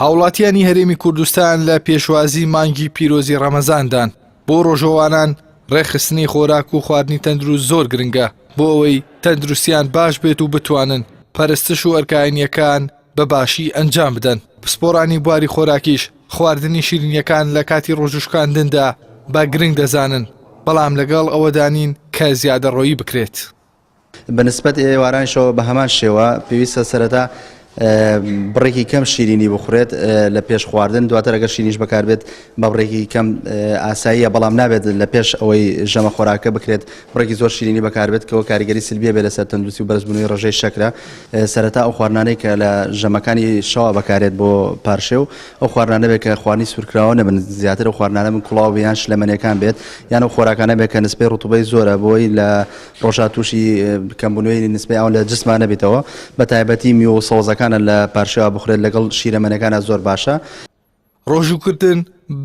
هاوڵاتیانی هەرێمی کوردستان لە پێشوازی مانگی پیرۆزی ڕەمەزاندان بۆ ڕۆژەوانان ڕێخستنی خۆراک و خواردنی تەندروست زۆر گرنگە بۆ ئەوەی تەندروستیان باش بێت و بتوانن پەرستش و ئەرکاینیەکان بە باشی ئەنجام بدەن. پسپۆڕانی بواری خۆراکیش خواردنی شیرینیەکان لە کاتی ڕۆژوشکاندندا بە گرنگ دەزانن، بەڵام لەگەڵ ئەوەدانین کە زیادەڕۆیی بکرێت. بەنسبەت ئێوارانشەوە بە هەمان شێوە پێویستە سەرەتا بڕێکی کەم شیرینی بخورێت لە پێش خواردن، دواتر ئەگەر شیرینیش بەکاربێت بە بڕێکی کەم ئاساییە، بەڵام نابێت لە پێش ئەوەی ژەمە خۆراکە بکرێت بڕێکی زۆر شیرینی بەکاربێت کەەوە کاریگەری سلبیە بێت لەسەر تەندروستی و بەرزبوونی ڕێژەی شەکرە. سەرەتا ئەو خواردنانەی کە لە ژەمەکانی شەوا بەکارێت بۆ پارشێ و ئەو خواردنانە بێت کە خواردنی سوورکراوە نەبن، زیاتر ئەو خواردنانە من کوڵاو یان شلەمەنیەکان بێت، یان ئەو خۆراکانە بێت کە نسبەی ڕوتوبەی زۆرە بۆی لە ڕۆژا تووشی کەمبوونەوەی نسبەی ئەو لە جسمانە بێتەوە، بە تایبەتی میوە و سەوزەکانە لە پارشێ بخورێت لەگەڵ شیرەمەنەکانە زۆر باشە. ڕۆژووکردن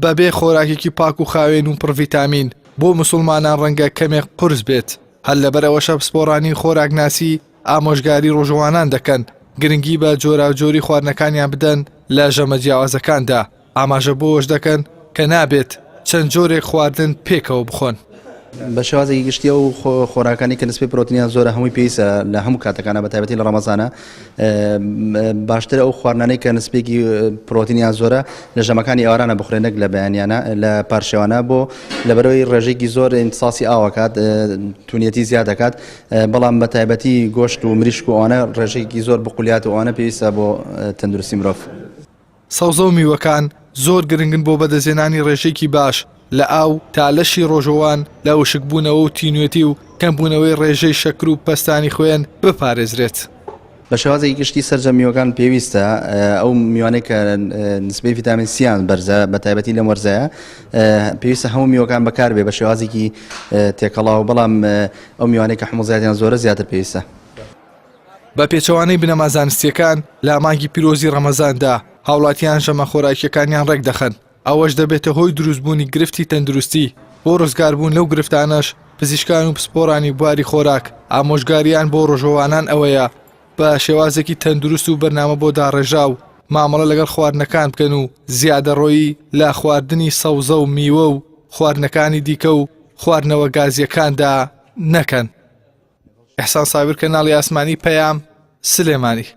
بەبێ خۆراکێکی پاک و خاوێن و پڕڤیتامین بۆ مسلمانان ڕەنگە کەمێک قورس بێت. هەر لەبەرەوەشە پسپۆڕانی خۆراکناسی ئامۆژگاری ڕۆژەوانان دەکەن گرنگی بە جۆراوجۆری خواردنەکانیان بدەن لە ژەمە جیاوازەکاندا، ئاماژە بۆش دەکەن کە نابێت چەند جۆرێک خواردن پێکەوە بخۆن. بە شێوازێکی گشتی و خۆراکانی کە نسبەی پرۆتینیان زۆرە هەمووی پێویستە لە هەموو کاتەکانە بە تایبەتی لە ڕەمەزانە باشترە ئەو خواردنانەی کە نسبێکی پرۆتینیان زۆرە لە ژەمەکانی ئێوارانە بخورێن نەک لە بەیانیانە لە پارشێوانە، بۆ لەبەرەوەی ڕێژێکی زۆر ئینتساسی ئاوەکات تونیەتی زیاد دەکات، بەڵام بە تایبەتی گۆشت و مریشک و ئەوانە ڕێژێکی زۆر بقولیات و ئەوانە پێویستە بۆ تەندروستی مرۆڤ. سەوزە و میوەکان زۆر گرنگن بۆ بەدەزێنانی ڕێژێکی باش لە ئاو تا لەشی ڕۆژەوان لە وشکبوونەوە و تینوێتی و کەمبوونەوەی ڕێژەی شەکر و پەستانی خۆیان بپارێزرێت. بە شێوازێکی گشتی سەرجە میوەکان پێویستە ئەو میوانەی کە نسبەی ڤیتامین سییان بەرزە بە تایبەتی لەم وەرزەیە پێویستە هەموو میوەکان بەکاربێ بە شێوازێکی تێکەڵاو، بەڵام ئەو میوانەی کە حموزایەتیان زۆرە زیاتر پێویستە. بە پێچەوانەی بنەما زانستیەکان لە مانگی پیرۆزی ڕەمەزاندا هاوڵاتیان ژەمە خۆراکیەکانیان ڕێک دەخەن، ئەوەش دەبێتە هۆی دروستبوونی گرفتی تەندروستی. بۆ ڕزگاربوون لەو گرفتانەش پزیشکان و پسپۆڕانی بواری خۆراک ئامۆژگاریان بۆ ڕۆژەوانان ئەوەیە بە شێوازێکی تەندروست و بەرنامە بۆ داڕێژا و مامەڵە لەگەڵ خواردنەکان بکەن و زیادەڕۆیی لە خواردنی سەوزە و میوە و خواردنەکانی دیکە و خواردنەوە گازیەکاندا نەکەن. ئەحسان ساویر، کەناڵی ئاسمانی، پەیام، سلێمانی.